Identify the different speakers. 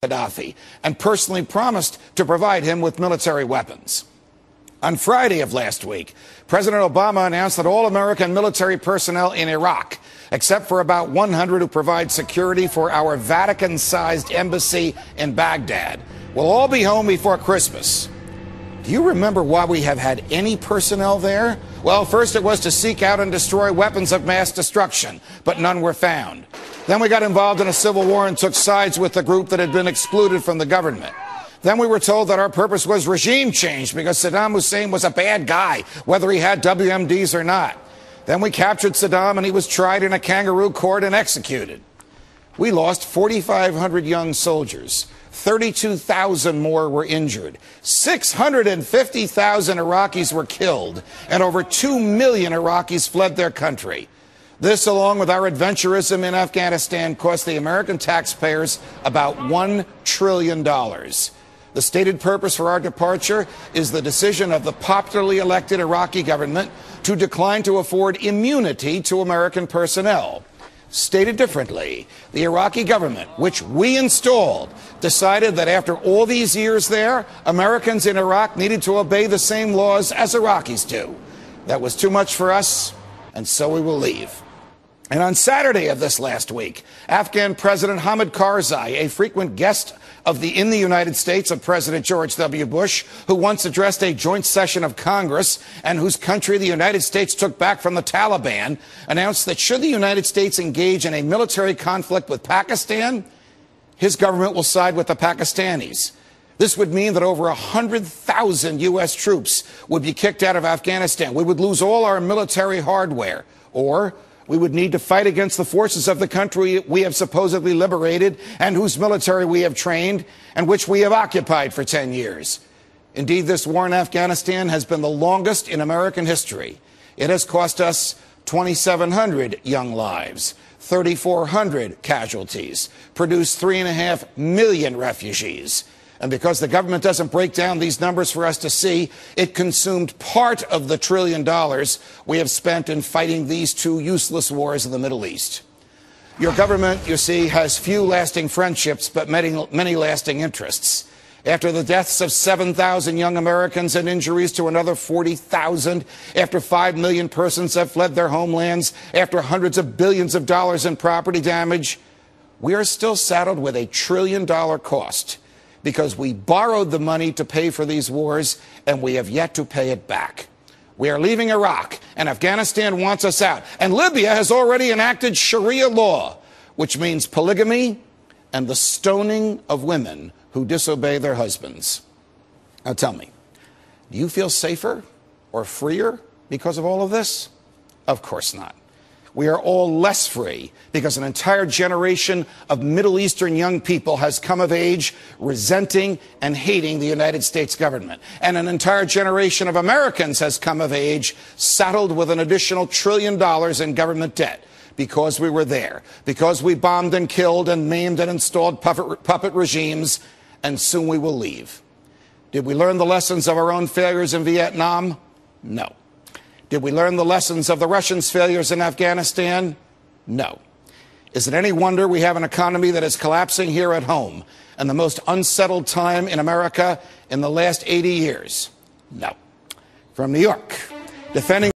Speaker 1: Gaddafi and personally promised to provide him with military weapons. On Friday of last week, President Obama announced that all American military personnel in Iraq, except for about 100 who provide security for our Vatican-sized embassy in Baghdad, will all be home before Christmas. Do you remember why we have had any personnel there? Well, first it was to seek out and destroy weapons of mass destruction, but none were found. Then we got involved in a civil war and took sides with the group that had been excluded from the government. Then we were told that our purpose was regime change because Saddam Hussein was a bad guy, whether he had WMDs or not. Then we captured Saddam and he was tried in a kangaroo court and executed. We lost 4,500 young soldiers. 32,000 more were injured. 650,000 Iraqis were killed, and over 2 million Iraqis fled their country. This, along with our adventurism in Afghanistan, cost the American taxpayers about $1 trillion. The stated purpose for our departure is the decision of the popularly elected Iraqi government to decline to afford immunity to American personnel. Stated differently, the Iraqi government, which we installed, decided that after all these years there, Americans in Iraq needed to obey the same laws as Iraqis do. That was too much for us, and so we will leave. And on Saturday of this last week, Afghan President Hamid Karzai, a frequent guest in the United States of President George W. Bush, who once addressed a joint session of Congress and whose country the United States took back from the Taliban, announced that should the United States engage in a military conflict with Pakistan, his government will side with the Pakistanis. This would mean that over 100,000 U.S. troops would be kicked out of Afghanistan. We would lose all our military hardware, or we would need to fight against the forces of the country we have supposedly liberated and whose military we have trained and which we have occupied for 10 years. Indeed, this war in Afghanistan has been the longest in American history. It has cost us 2,700 young lives, 3,400 casualties, produced 3.5 million refugees. And because the government doesn't break down these numbers for us to see, it consumed part of the $1 trillion we have spent in fighting these two useless wars in the Middle East. Your government, you see, has few lasting friendships, but many lasting interests. After the deaths of 7,000 young Americans and injuries to another 40,000, after 5 million persons have fled their homelands, after hundreds of billions of dollars in property damage, we are still saddled with a $1 trillion cost, because we borrowed the money to pay for these wars, and we have yet to pay it back. We are leaving Iraq, and Afghanistan wants us out. And Libya has already enacted Sharia law, which means polygamy and the stoning of women who disobey their husbands. Now tell me, do you feel safer or freer because of all of this? Of course not. We are all less free because an entire generation of Middle Eastern young people has come of age resenting and hating the United States government. And an entire generation of Americans has come of age saddled with an additional $1 trillion in government debt because we were there, because we bombed and killed and maimed and installed puppet regimes, and soon we will leave. Did we learn the lessons of our own failures in Vietnam? No. Did we learn the lessons of the Russians' failures in Afghanistan? No. Is it any wonder we have an economy that is collapsing here at home and the most unsettled time in America in the last 80 years? No. From New York, defending